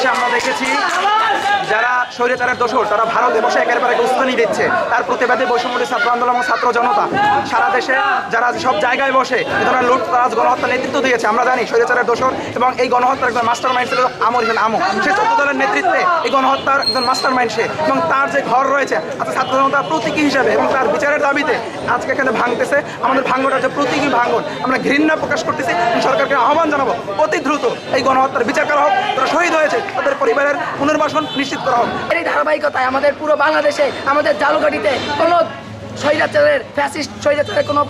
বাংলাদেশে আমরা দেখেছি যারা স্বৈরাচারের দোষর তারা ভারতে বসে একেবারে উস্কানি দিচ্ছে, তার প্রতিবাদে বৈষম্যটি ছাত্র আন্দোলন এবং ছাত্র জনতা সারা দেশে যারা সব জায়গায় বসে এ ধরনের লুটতরাজ গণহত্যা নেতৃত্ব দিয়েছে। আমরা জানি স্বৈরাচারের দোষর এবং এই গণহত্যার একজন মাস্টার মাইন্ড ছিল আমু। সে 14 দলের নেতৃত্বে এই গণহত্যার একজন মাস্টার মাইন্ড সে, এবং তার যে ঘর রয়েছে আজকে ছাত্র জনতার প্রতীকী হিসেবে এবং তার বিচারের দাবিতে আজকে এখানে ভাঙতেছে। আমাদের ভাঙনটা যে প্রতীকী ভাঙন, আমরা ঘৃণা প্রকাশ করতেছি এবং সরকারকে আহ্বান জানাবো অতি দ্রুত এই গণহত্যার বিচার করা হোক, তারা শহীদ হয়েছে তাদের পরিবারের পুনর্বাসন নিশ্চিত করা হোক। এই ধারাবাহিকতায় আমাদের পুরো বাংলাদেশে আমাদের ঝালকাঠিতে কোনো স্বৈরাচারের ফ্যাসিস্ট স্বৈরাচারের কোনো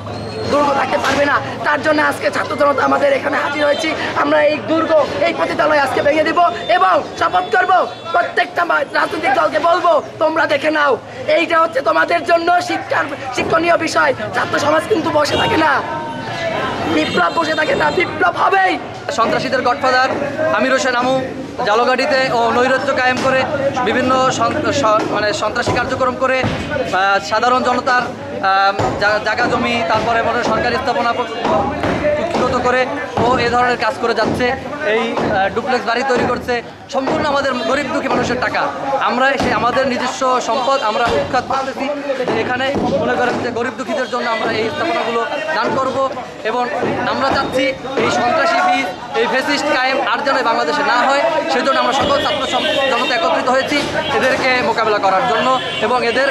দুর্গ থাকতে পারবে না। তার জন্য আজকে ছাত্র জনতা আমাদের এখানে হাজির হয়েছি। আমরা এই দুর্গ এই পতিতালয় আজকে ভেঙে দিব এবং শপথ করব প্রত্যেকটা রাজনৈতিক দলকে বলবো তোমরা দেখে নাও, এইটা হচ্ছে তোমাদের জন্য শিক্ষণীয় বিষয়। ছাত্র সমাজ কিন্তু বসে থাকে না, বিপ্লব বসে থাকে না, বিপ্লব হবেই। সন্ত্রাসীদের গডফাদার আমির হোসেন আমু জালকাঠিতে ও নৈরাজ্য কায়েম করে বিভিন্ন মানে সন্ত্রাসী কার্যক্রম করে সাধারণ জনতার জায়গা জমি তারপরে সরকারি স্থাপনা কুক্ষিগত করে ও এ ধরনের কাজ করে যাচ্ছে। এই ডুপ্লেক্স বাড়ি তৈরি করছে সম্পূর্ণ আমাদের গরিব দুঃখী মানুষের টাকা। আমরা আমাদের নিজস্ব সম্পদ আমরা উৎখাত করতেছি। এখানে মনে করেন যে গরিব দুঃখীদের জন্য আমরা এই স্থাপনাগুলো দান করব এবং আমরা চাচ্ছি এই সন্ত্রাসী বীজ এই ফ্যাসিস্ট কায়েম আর যেন বাংলাদেশে না হয়, সেই জন্য আমরা সকল ছাত্র জনতা একত্রিত হয়েছি এদেরকে মোকাবেলা করার জন্য এবং এদের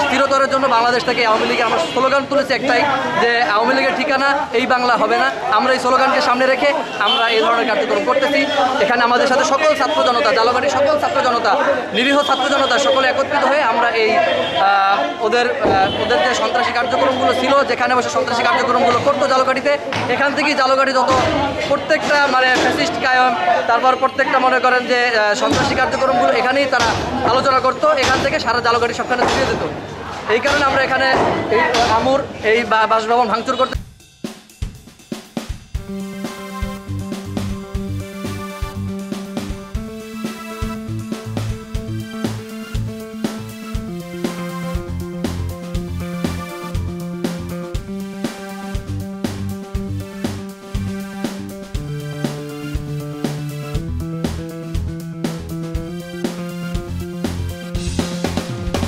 স্থিরতরের জন্য। বাংলাদেশ থেকে আওয়ামী লীগের আমরা স্লোগান তুলেছি একটাই, যে আওয়ামী লীগের ঠিকানা এই বাংলা হবে না। আমরা এই স্লোগানকে সামনে রেখে আমরা এই ধরনের কার্যক্রম করতেছি। এখানে আমাদের সাথে সকল ছাত্র জনতা, জালকাঠির সকল ছাত্র জনতা, নিরীহ ছাত্র জনতা সকলে একত্রিত হয়ে আমরা এই ওদের যে সন্ত্রাসী কার্যক্রমগুলো ছিল, যেখানে বসে সন্ত্রাসী কার্যক্রমগুলো করতো জালকাঠিতে, এখান থেকেই জালকাঠি যত প্রত্যেকটা মানে ফ্যাসিস্ট কায়েম তারপর প্রত্যেকটা মনে করেন যে সন্ত্রাসী কার্যক্রমগুলো এখানেই তারা আলোচনা করতো। এখান থেকে সারা জালকাঠি সবখানে ছড়িয়ে যেত। এই কারণে আমরা এখানে এই আমুর এই বাসভবন ভাঙচুর করতে